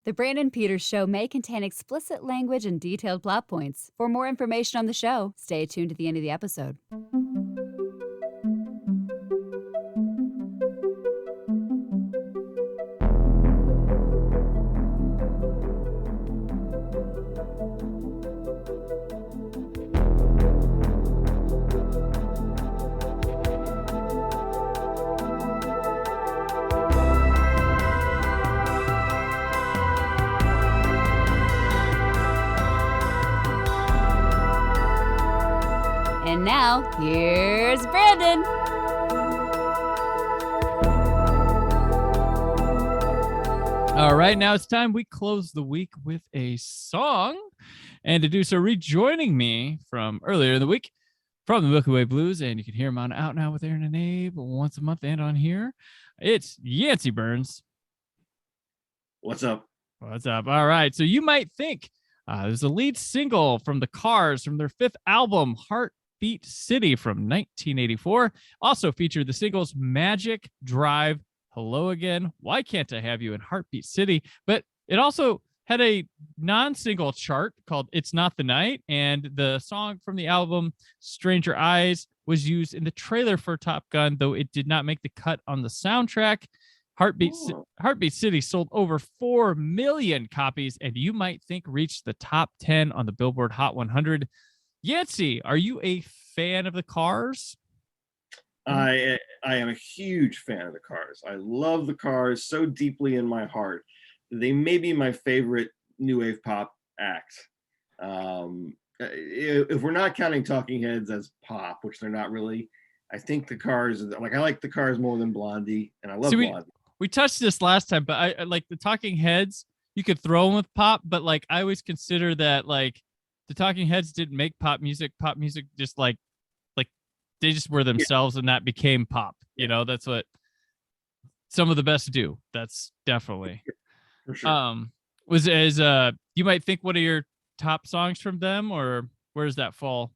The Brandon Peters Show may contain explicit language and detailed plot points. For more information on the show, stay tuned to the end of the episode. And now, here's Brandon. All right, now it's time we close the week with a song. And to do so, rejoining me from earlier in the week from the Milky Way Blues, and you can hear him on Out Now with Aaron and Abe once a month and on here. It's Yancy Berns. What's up? What's up? All right, so you might think there's a lead single from the Cars from their fifth album, Heartbeat City from 1984. Also featured the singles Magic, Drive, Hello Again, Why Can't I Have You, in Heartbeat City. But it also had a non-single chart called It's Not the Night, and the song from the album Stranger Eyes was used in the trailer for Top Gun, though it did not make the cut on the soundtrack. Heartbeat City sold over 4 million copies, and you might think reached the top 10 on the Billboard Hot 100. Yancy, are you a fan of the Cars? I am a huge fan of the Cars. I love the Cars so deeply in my heart. They may be my favorite new wave pop act. If we're not counting Talking Heads as pop, which they're not really, I think the Cars, like, I like the Cars more than Blondie, and I love Blondie. We touched this last time, but I like the Talking Heads. You could throw them with pop, but like I always consider that like the Talking Heads didn't make pop music. Pop music just like they just were themselves, and that became pop. You know, that's what some of the best do. That's definitely. For sure. You might think one of your top songs from them, or where does that fall?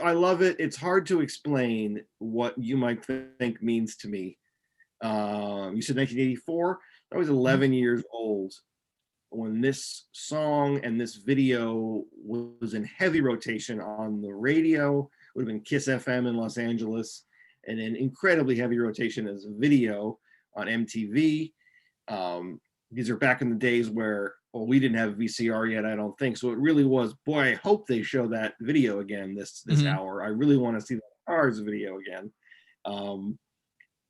I love it. It's hard to explain what You Might Think means to me. You said 1984. I was 11 years old when this song and this video was in heavy rotation on the radio. Would have been Kiss FM in Los Angeles, and in incredibly heavy rotation as a video on MTV. These are back in the days where, well, we didn't have VCR yet, I don't think. So it really was, boy, I hope they show that video again this hour. I really want to see the Cars video again.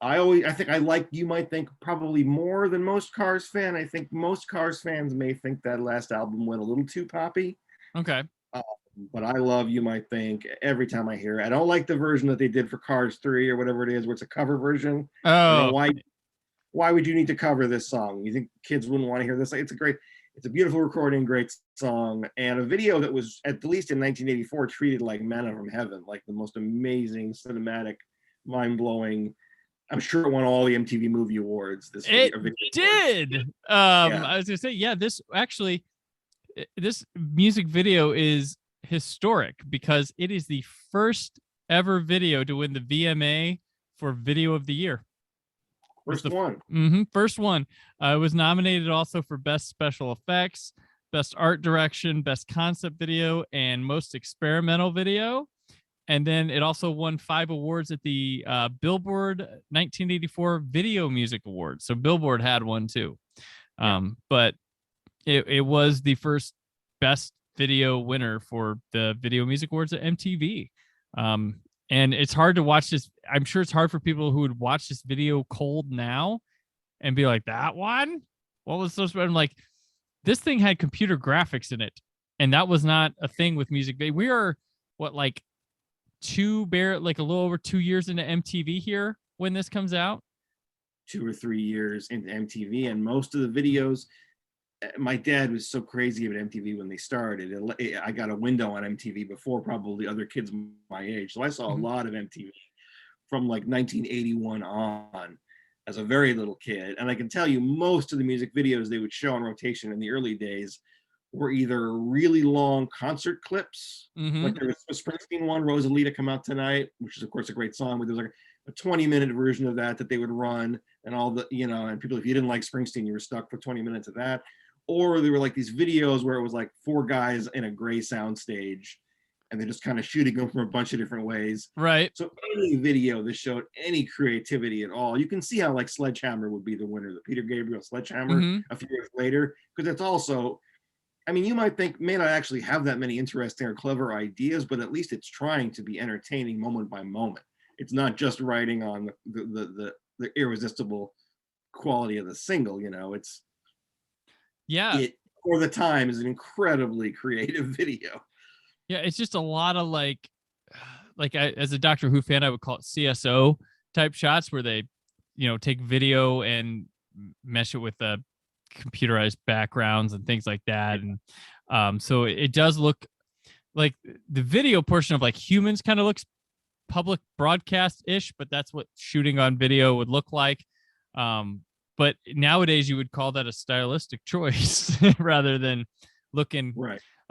I think I like You Might Think probably more than most Cars fan. I think most Cars fans may think that last album went a little too poppy. Okay. But I love You Might Think every time I hear it. I don't like the version that they did for Cars 3 or whatever it is, where it's a cover version. Oh. Why would you need to cover this song? You think kids wouldn't want to hear this? It's a beautiful recording, great song, and a video that was, at least in 1984, treated like manna from heaven, like the most amazing, cinematic, mind-blowing. I'm sure it won all the MTV Movie Awards. It did. I was gonna say, yeah, this music video is historic because it is the first ever video to win the VMA for Video of the Year. First one. First one. It was nominated also for Best Special Effects, Best Art Direction, Best Concept Video, and Most Experimental Video. And then it also won 5 awards at the Billboard 1984 Video Music Awards. So Billboard had one too. But it was the first Best Video winner for the Video Music Awards at MTV. And it's hard to watch this. I'm sure it's hard for people who would watch this video cold now and be like, that one? What was so special? I'm like, this thing had computer graphics in it. And that was not a thing with music. We are, like a little over 2 years into MTV here when this comes out? 2 or 3 years into MTV. And most of the videos, my dad was so crazy about MTV when they started. I got a window on MTV before probably other kids my age. So I saw a lot of MTV from like 1981 on as a very little kid. And I can tell you most of the music videos they would show on rotation in the early days were either really long concert clips, like there was a Springsteen one, Rosalita Come Out Tonight, which is of course a great song, but there was like a 20-minute version of that they would run, and all the, and people, if you didn't like Springsteen, you were stuck for 20 minutes of that. or there were like these videos where it was like 4 guys in a gray sound stage and they're just kind of shooting them from a bunch of different ways. Right. So any video that showed any creativity at all, you can see how like Sledgehammer would be the winner, the Peter Gabriel Sledgehammer a few years later, because it's also, I mean, you might think may not actually have that many interesting or clever ideas, but at least it's trying to be entertaining moment by moment. It's not just writing on the irresistible quality of the single, you know. It's it for the time is an incredibly creative video. Yeah, it's just a lot of like as a Doctor Who fan, I would call it CSO type shots where they, you know, take video and mesh it with the computerized backgrounds and things like that. And so it does look like the video portion of like Humans kind of looks public broadcast ish, but that's what shooting on video would look like. But nowadays you would call that a stylistic choice rather than looking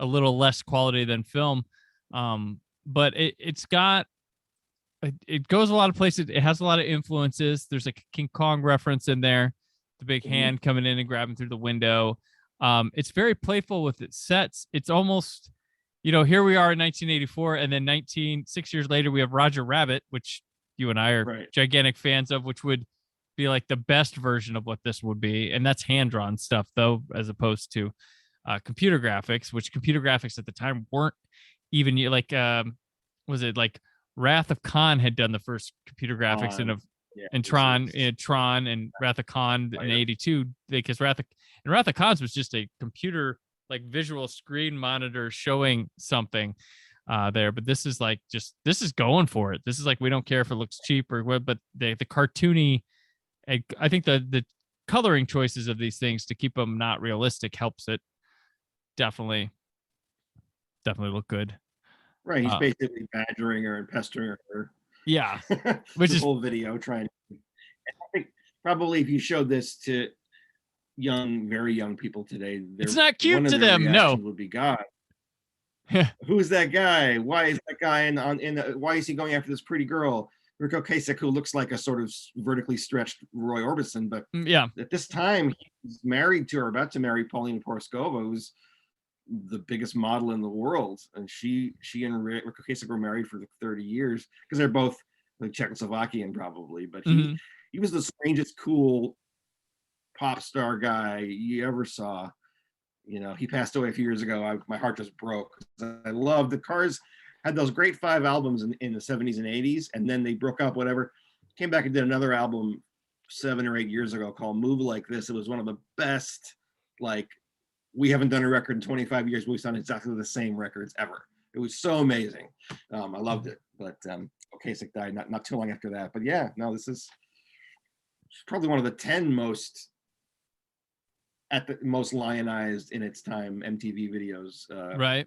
a little less quality than film. But it goes a lot of places. It has a lot of influences. There's like a King Kong reference in there, the big hand coming in and grabbing through the window. It's very playful with its sets. It's almost, you know, here we are in 1984, and then 6 years later, we have Roger Rabbit, which you and I are gigantic fans of, which would be like the best version of what this would be. And that's hand-drawn stuff, though, as opposed to computer graphics, which computer graphics at the time weren't even like, was it like Wrath of Khan had done the first computer graphics in Tron and Wrath of Khan in 82, because Wrath of Khan's was just a computer like visual screen monitor showing something there. But this is like this is going for it. This is like, we don't care if it looks cheap or what, but the cartoony, I think the coloring choices of these things to keep them not realistic helps it definitely look good. Right, he's basically badgering her and pestering her. Yeah, which is whole video trying to. I think probably if you showed this to very young people today, it's not cute to them. No, would be, God, who's that guy? Why is that guy why is he going after this pretty girl, Rico Kasich, who looks like a sort of vertically stretched Roy Orbison? But at this time, he's married to, or about to marry, Paulina Poroskova, who's the biggest model in the world, and she and Rico Kasich were married for 30 years because they're both like Czechoslovakian probably, but he was the strangest cool pop star guy you ever saw. You know, he passed away a few years ago. My heart just broke. I love the Cars had those great 5 albums in the 70s and 80s, and then they broke up, whatever, came back and did another album 7 or 8 years ago called Move Like This. It was one of the best, like, we haven't done a record in 25 years, but we've done exactly the same records ever. It was so amazing. I loved it. But Kasich died not too long after that. But yeah, no, this is probably one of the 10 most lionized in its time MTV videos. Right.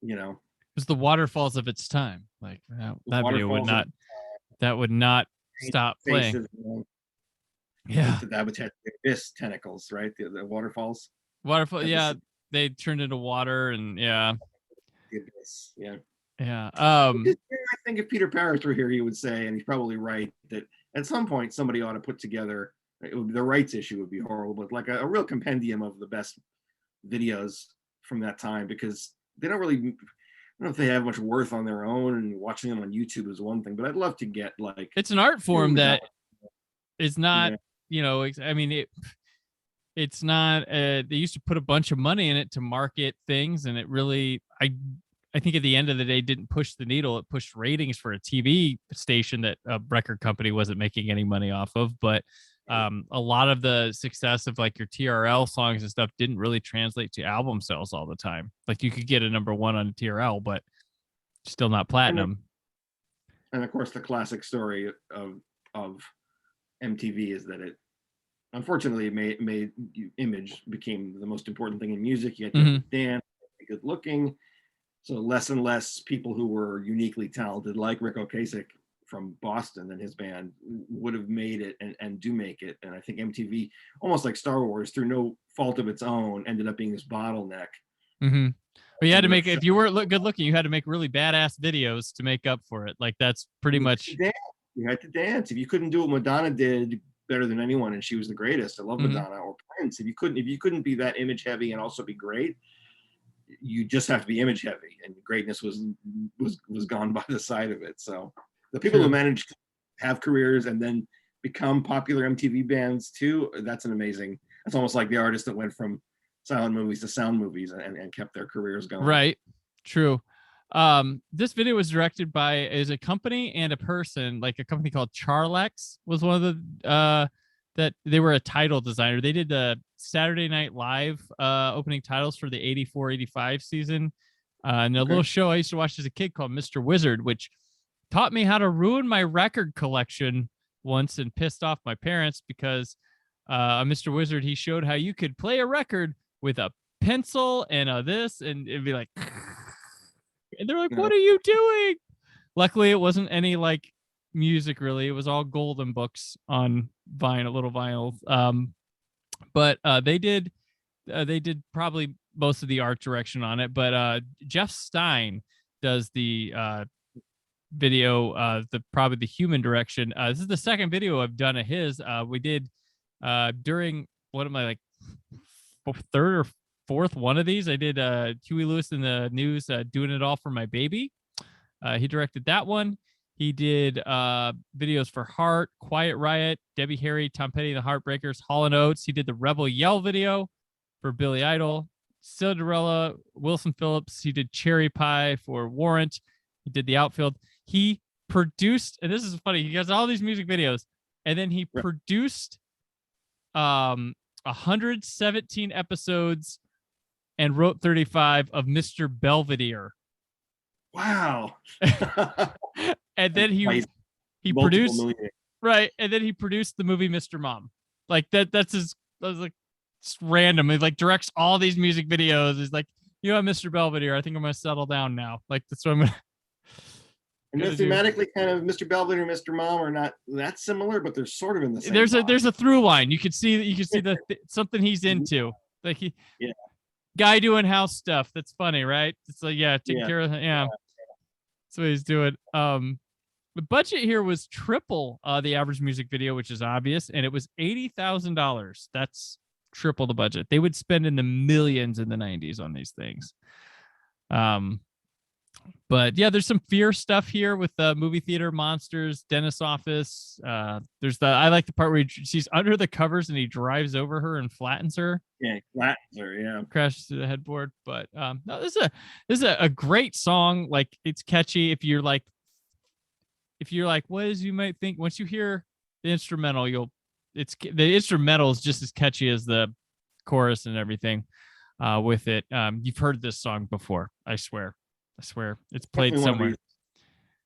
You know, it was the waterfalls of its time. Like that video would not stop playing. Yeah. That would have abyss tentacles, right? The waterfalls. Waterfall, yeah, they turned into water, and yeah. I think if Peter Parrish were here, he would say, and he's probably right, that at some point somebody ought to put together, the rights issue would be horrible, but like a real compendium of the best videos from that time, because they don't really, I don't know if they have much worth on their own, and watching them on YouTube is one thing, but I'd love to get like, it's an art form that is not, you know, I mean, it's not, they used to put a bunch of money in it to market things, and it really, I think at the end of the day didn't push the needle. It pushed ratings for a TV station that a record company wasn't making any money off of. But a lot of the success of like your TRL songs and stuff didn't really translate to album sales all the time. Like you could get a number 1 on a TRL, but still not platinum. And of course, the classic story of MTV is that it, unfortunately, made image became the most important thing in music. You had to dance, be good looking. So less and less people who were uniquely talented, like Rico Kasich from Boston and his band, would have made it and do make it. And I think MTV, almost like Star Wars, through no fault of its own, ended up being this bottleneck. But you had to make, if you weren't good looking, you had to make really badass videos to make up for it. Like that's pretty much. You had to dance. If you couldn't do what Madonna did, better than anyone, and she was the greatest. I love Madonna or Prince. If you couldn't be that image heavy and also be great, you just have to be image heavy, and greatness was gone by the side of it. So the people who managed to have careers and then become popular MTV bands too, that's almost like the artists that went from silent movies to sound movies and kept their careers going. Right. True. This video was directed by a company and a person, like a company called Charlex was one of the that they were a title designer. They did the Saturday Night Live opening titles for the 84-85 season. And a little show I used to watch as a kid called Mr. Wizard, which taught me how to ruin my record collection once and pissed off my parents because Mr. Wizard, he showed how you could play a record with a pencil and a this, and it'd be like, and they're like, what are you doing? Luckily, it wasn't any like music really. It was all golden books on vinyl, little vinyls. But they did probably most of the art direction on it. But Jeff Stein does the video, probably the human direction. This is the second video I've done of his. We did during what am I like third or fourth one of these. I did Huey Lewis in the News, Doing It All for My Baby. He directed that one. He did videos for Heart, Quiet Riot, Debbie Harry, Tom Petty, The Heartbreakers, Hall & Oates. He did the Rebel Yell video for Billy Idol, Cinderella, Wilson Phillips. He did Cherry Pie for Warrant. He did The Outfield. He produced, and this is funny, he has all these music videos, and then he produced 117 episodes and wrote 35 of Mr. Belvedere. Wow. And then he produced and then he produced the movie Mr. Mom. Like that's his. I was like, it's random. He like directs all these music videos. He's like, you know, Mr. Belvedere, I think I'm gonna settle down now. Like that's what I'm gonna. And thematically, kind of Mr. Belvedere and Mr. Mom are not that similar, but they're sort of in the same. There's a through line. You could see the something he's into. Like guy doing house stuff. That's funny, right? It's like taking care of that's what he's doing. The budget here was triple the average music video, which is obvious, and it was $80,000. That's triple the budget. They would spend in the millions in the 90s on these things. But yeah, there's some fear stuff here with movie theater monsters, dentist's office. There's I like the part where she's under the covers and he drives over her and flattens her. Yeah, flattens her. Yeah, crashes through the headboard. But no, this is a great song. Like it's catchy. If you're like, what is you might think once you hear the instrumental, the instrumental is just as catchy as the chorus and everything with it. You've heard this song before, I swear it's played somewhere.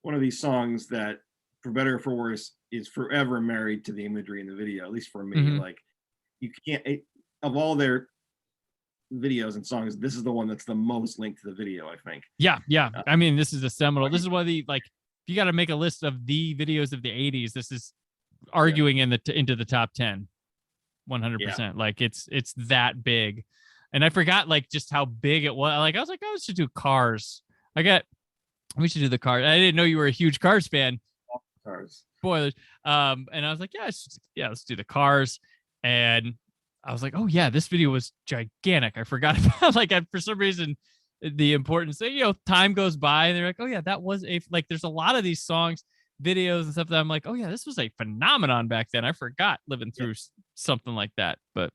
One of these songs that, for better or for worse, is forever married to the imagery in the video. At least for me, like you can't. Of all their videos and songs, this is the one that's the most linked to the video, I think. Yeah. I mean, this is a seminal. This is one of the if you got to make a list of the videos of the 80s, this is arguing into the top 10, 100%. Like it's that big, and I forgot just how big it was. Like I was like, I should do Cars. We should do the Cars. I didn't know you were a huge Cars fan. Cars. Spoilers. And I was like, let's do the Cars. And I was like, oh yeah, this video was gigantic. I forgot about for some reason the importance. Time goes by and they're like, oh yeah, that was there's a lot of these songs, videos and stuff that I'm like, oh yeah, this was a phenomenon back then. I forgot living through something like that. But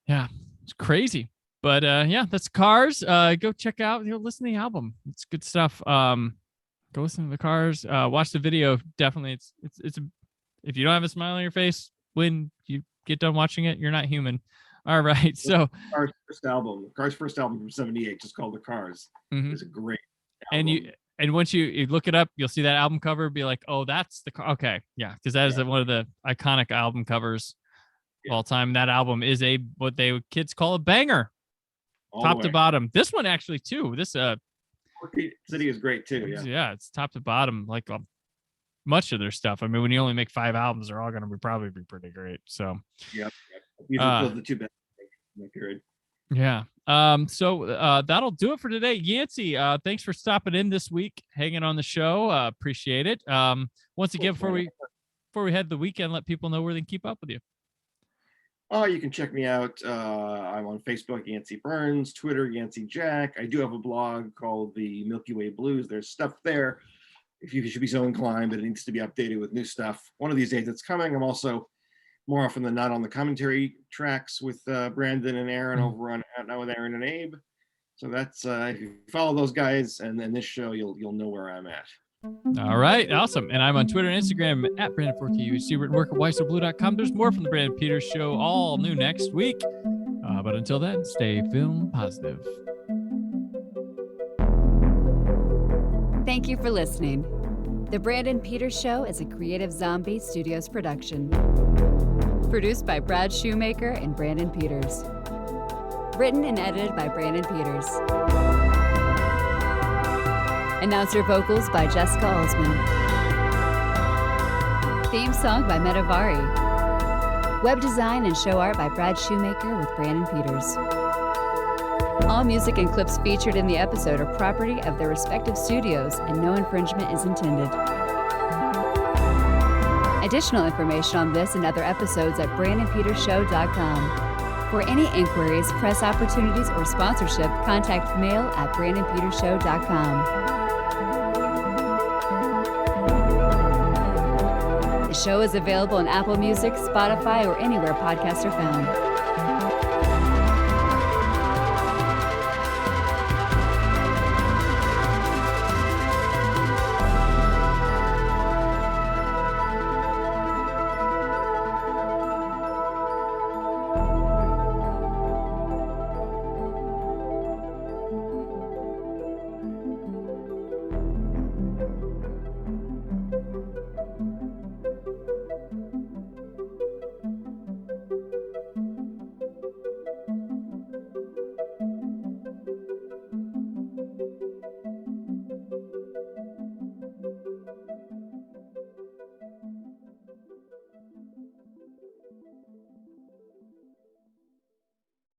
yeah, it's crazy. But that's Cars. Go check out, listen to the album. It's good stuff. Go listen to the Cars. Watch the video. Definitely, it's if you don't have a smile on your face when you get done watching it, you're not human. All right. So Cars' first album from '78, just called The Cars. It's a great album. And once you look it up, you'll see that album cover. Be like, oh, that's the car. Okay, yeah, because that is one of the iconic album covers of all time. That album is what kids call a banger. Top to bottom. This one actually too. This City is great too. Yeah, it's top to bottom. Much of their stuff. I mean, when you only make 5 albums, they're all going to probably be pretty great. So yep. The two best in that period. Yeah. So that'll do it for today. Yancy, thanks for stopping in this week, hanging on the show. Appreciate it. Once again, before before we head the weekend, let people know where they can keep up with you. You can check me out. I'm on Facebook, Yancy Berns, Twitter, Yancy Jack. I do have a blog called the Milky Way Blues. There's stuff there if you should be so inclined, but it needs to be updated with new stuff. One of these days it's coming. I'm also more often than not on the commentary tracks with Brandon and Aaron over on Out Now with Aaron and Abe. So that's if you follow those guys and then this show, you'll know where I'm at. All right, awesome. And I'm on Twitter and Instagram at Brandon4KUHC. Written work at WhySoBlue.com. There's more from the Brandon Peters Show, all new next week. But until then, stay film positive. Thank you for listening. The Brandon Peters Show is a Creative Zombie Studios production. Produced by Brad Shoemaker and Brandon Peters. Written and edited by Brandon Peters. Announcer vocals by Jessica Alsman. Theme song by Metavari. Web design and show art by Brad Shoemaker with Brandon Peters. All music and clips featured in the episode are property of their respective studios and no infringement is intended. Additional information on this and other episodes at BrandonPetersShow.com. For any inquiries, press opportunities, or sponsorship, contact mail at BrandonPetersShow.com. The show is available on Apple Music, Spotify, or anywhere podcasts are found.